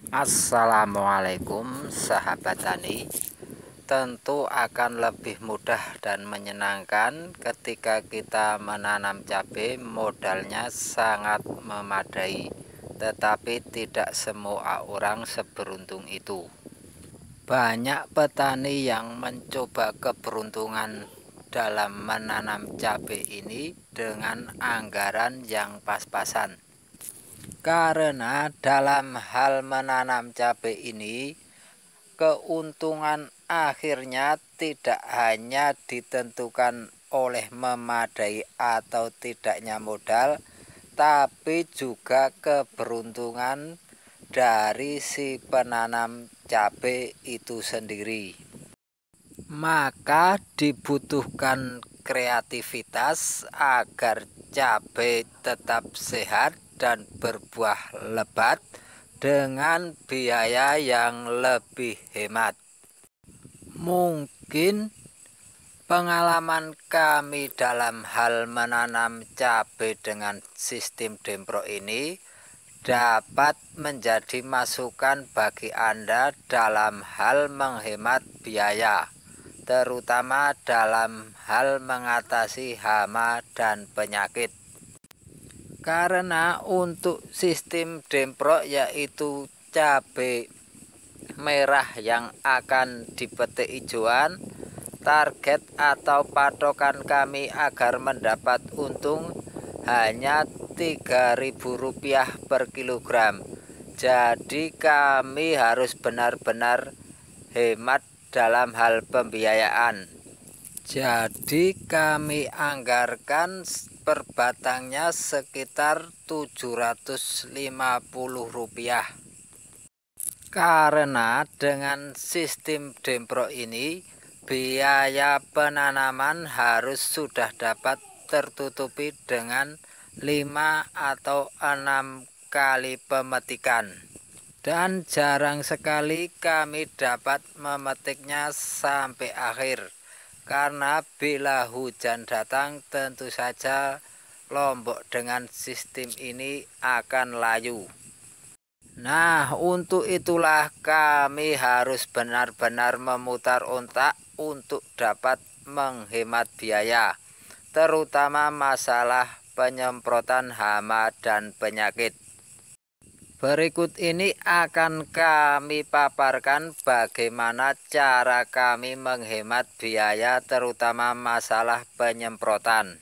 Assalamualaikum sahabat tani. Tentu akan lebih mudah dan menyenangkan ketika kita menanam cabai. Modalnya sangat memadai, tetapi tidak semua orang seberuntung itu. Banyak petani yang mencoba keberuntungan dalam menanam cabai ini dengan anggaran yang pas-pasan. Karena dalam hal menanam cabai ini, keuntungan akhirnya tidak hanya ditentukan oleh memadai atau tidaknya modal, tapi juga keberuntungan dari si penanam cabai itu sendiri. Maka dibutuhkan kreativitas agar cabai tetap sehat dan berbuah lebat dengan biaya yang lebih hemat. Mungkin pengalaman kami dalam hal menanam cabai dengan sistem Dempro ini dapat menjadi masukan bagi Anda dalam hal menghemat biaya, terutama dalam hal mengatasi hama dan penyakit. Karena untuk sistem Dempro, yaitu cabai merah yang akan dipetik hijauan, target atau patokan kami agar mendapat untung hanya Rp3.000 per kilogram. Jadi kami harus benar-benar hemat dalam hal pembiayaan. Jadi kami anggarkan per batangnya sekitar Rp750. Karena dengan sistem Dempro ini, biaya penanaman harus sudah dapat tertutupi dengan 5 atau 6 kali pemetikan. Dan jarang sekali kami dapat memetiknya sampai akhir. Karena bila hujan datang, tentu saja Lombok dengan sistem ini akan layu. Nah, untuk itulah kami harus benar-benar memutar otak untuk dapat menghemat biaya, terutama masalah penyemprotan hama dan penyakit. Berikut ini akan kami paparkan bagaimana cara kami menghemat biaya, terutama masalah penyemprotan.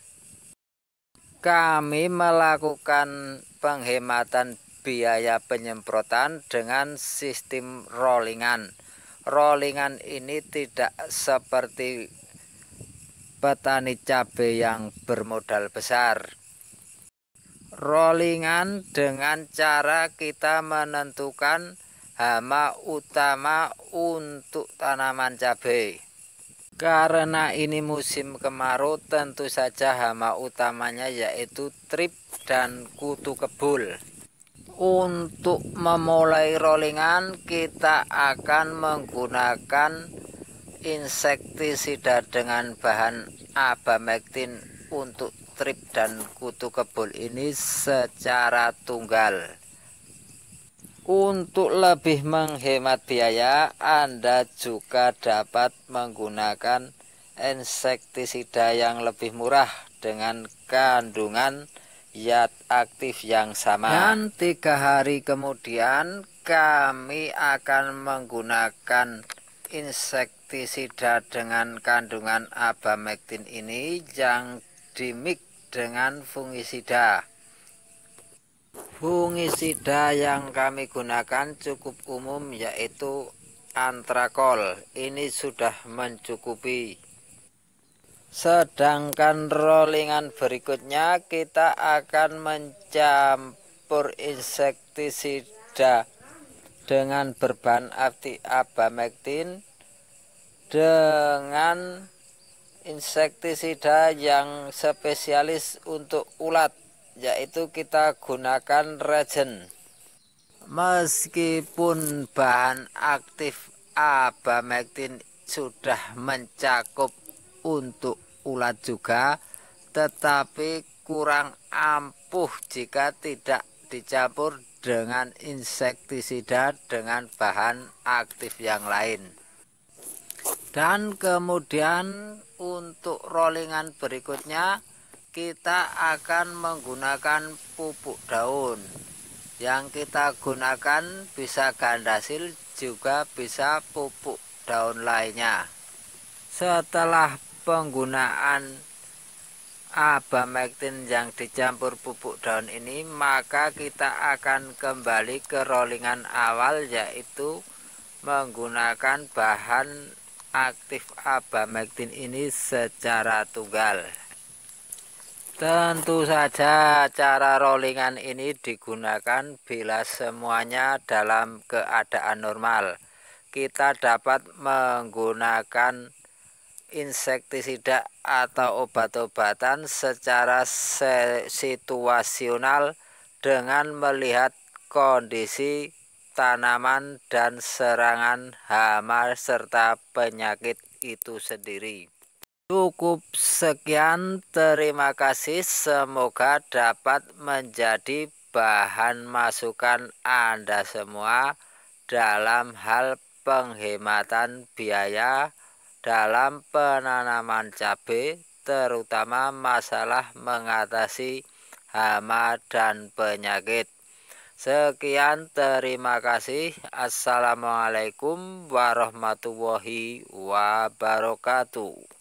Kami melakukan penghematan biaya penyemprotan dengan sistem rollingan. Rollingan ini tidak seperti petani cabai yang bermodal besar. Rollingan dengan cara kita menentukan hama utama untuk tanaman cabai. Karena ini musim kemarau, tentu saja hama utamanya yaitu trip dan kutu kebul. Untuk memulai rollingan, kita akan menggunakan insektisida dengan bahan abamectin untuk trip dan kutu kebul ini secara tunggal. Untuk lebih menghemat biaya, Anda juga dapat menggunakan insektisida yang lebih murah dengan kandungan zat aktif yang sama. Dan 3 hari kemudian kami akan menggunakan insektisida dengan kandungan abamectin ini yang dimix dengan fungisida. Fungisida yang kami gunakan cukup umum, yaitu antrakol. Ini sudah mencukupi. Sedangkan rollingan berikutnya kita akan mencampur insektisida dengan berbahan abamectin dengan insektisida yang spesialis untuk ulat, yaitu kita gunakan regen. Meskipun bahan aktif abamectin sudah mencakup untuk ulat juga, tetapi kurang ampuh jika tidak dicampur dengan insektisida dengan bahan aktif yang lain. Dan kemudian untuk rollingan berikutnya kita akan menggunakan pupuk daun. Yang kita gunakan bisa gandasil, juga bisa pupuk daun lainnya. Setelah penggunaan abamectin yang dicampur pupuk daun ini, maka kita akan kembali ke rollingan awal, yaitu menggunakan bahan aktif abamectin ini secara tunggal. Tentu saja cara rollingan ini digunakan bila semuanya dalam keadaan normal. Kita dapat menggunakan insektisida atau obat-obatan secara situasional dengan melihat kondisi tanaman dan serangan hama serta penyakit itu sendiri. Cukup sekian, terima kasih. Semoga dapat menjadi bahan masukan Anda semua dalam hal penghematan biaya dalam penanaman cabai, terutama masalah mengatasi hama dan penyakit. Sekian, terima kasih. Assalamualaikum warahmatullahi wabarakatuh.